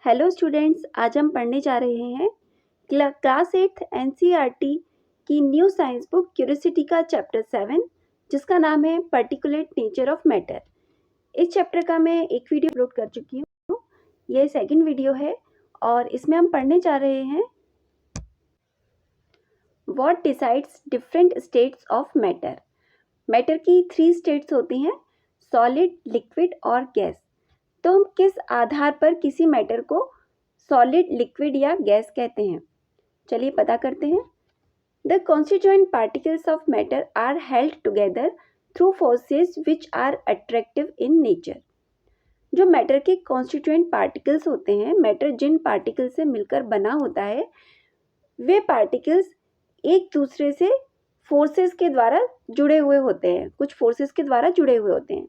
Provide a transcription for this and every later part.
Hello students, आज हम पढ़ने जा रहे हैं क्लास 8 एनसीईआरटी की न्यू साइंस बुक क्यूरियोसिटी का चैप्टर 7 जिसका नाम है पर्टिकुलेट नेचर ऑफ मैटर। इस चैप्टर का मैं एक वीडियो अपलोड कर चुकी हूँ। ये सेकंड वीडियो है और इसमें हम पढ़ने जा रहे हैं what decides different states of matter. Matter की 3 स्टेट्स होती हैं, सॉलिड, लिक्विड और गैस। तो हम किस आधार पर किसी मैटर को सॉलिड, लिक्विड या गैस कहते हैं, चलिए पता करते हैं। The constituent particles of matter are held together through forces which are attractive in nature. जो मैटर के कॉन्स्टिट्यूएंट पार्टिकल्स होते हैं, मैटर जिन पार्टिकल से मिलकर बना होता है, वे पार्टिकल्स एक दूसरे से फोर्सेस के द्वारा जुड़े हुए होते हैं, कुछ फोर्सेस के द्वारा जुड़े हुए होते हैं।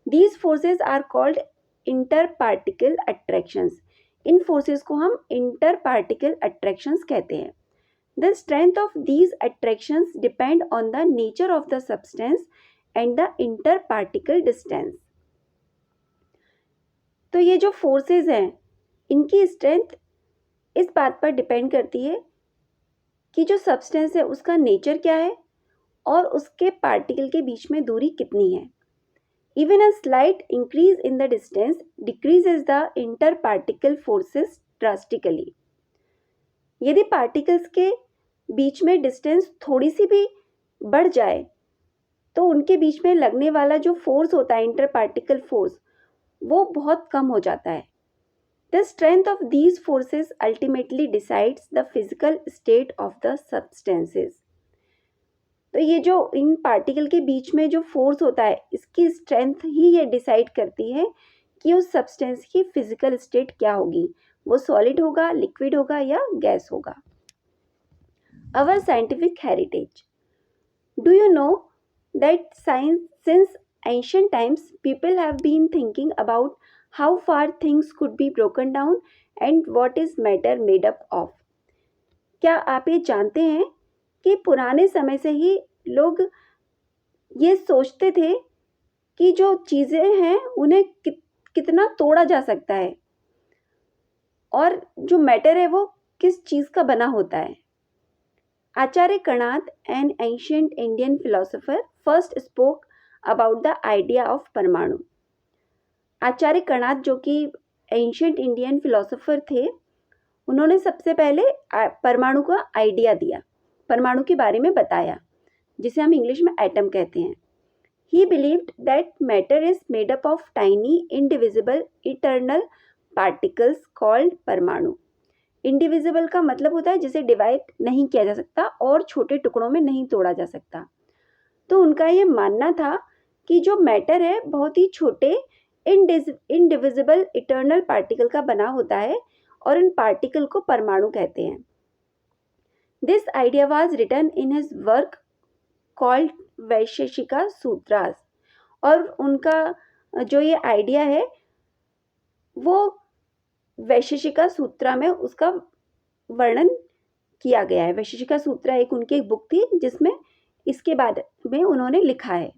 These forces are called inter particle attractions. इन फोर्सेस को हम इंटर पार्टिकल अट्रैक्शंस कहते हैं। The strength of these attractions depend on the nature of the substance and the inter particle distance. तो ये जो फोर्सेस हैं, इनकी स्ट्रेंथ इस बात पर डिपेंड करती है कि जो सब्सटेंस है उसका नेचर क्या है और उसके पार्टिकल के बीच में दूरी कितनी है। Even a slight increase in the distance decreases the interparticle forces drastically. यदि पार्टिकल्स के बीच में डिस्टेंस थोड़ी सी भी बढ़ जाए तो उनके बीच में लगने वाला जो फोर्स होता है, इंटरपार्टिकल फोर्स, वो बहुत कम हो जाता है। The strength of these forces ultimately decides the physical state of the substances. तो ये जो इन पार्टिकल के बीच में जो फोर्स होता है, इसकी स्ट्रेंथ ही ये डिसाइड करती है कि उस सब्सटेंस की फिजिकल स्टेट क्या होगी, वो सॉलिड होगा, लिक्विड होगा या गैस होगा। Our scientific heritage. Do you know that since ancient times people have been thinking about how far things could be broken down and what is matter made up of. क्या आप ये जानते हैं कि पुराने समय से ही लोग ये सोचते थे कि जो चीज़ें हैं उन्हें कितना तोड़ा जा सकता है और जो मैटर है वो किस चीज़ का बना होता है। Acharya Kanad, an ancient Indian philosopher, first spoke about the idea of paramanu. Acharya Kanada जो कि एंशिएंट इंडियन फिलोसोफर थे, उन्होंने सबसे पहले परमाणु का आइडिया दिया, परमाणु के बारे में बताया, जिसे हम इंग्लिश में एटम कहते हैं। ही believed that matter is made up of tiny indivisible eternal particles called परमाणु। इंडिविजिबल का मतलब होता है जिसे डिवाइड नहीं किया जा सकता और छोटे टुकड़ों में नहीं तोड़ा जा सकता। तो उनका ये मानना था कि जो मैटर है बहुत ही छोटे इंडिविजिबल इटर्नल पार्टिकल का बना होता है और इन पार्टिकल को परमाणु कहते हैं। This idea was written in his work called Vaisheshika सूत्रास। और उनका जो ये आइडिया है वो वैशेषिका सूत्रा में उसका वर्णन किया गया है। वैशेषिका सूत्रा एक उनकी बुक थी जिसमें इसके बारे में उन्होंने लिखा है।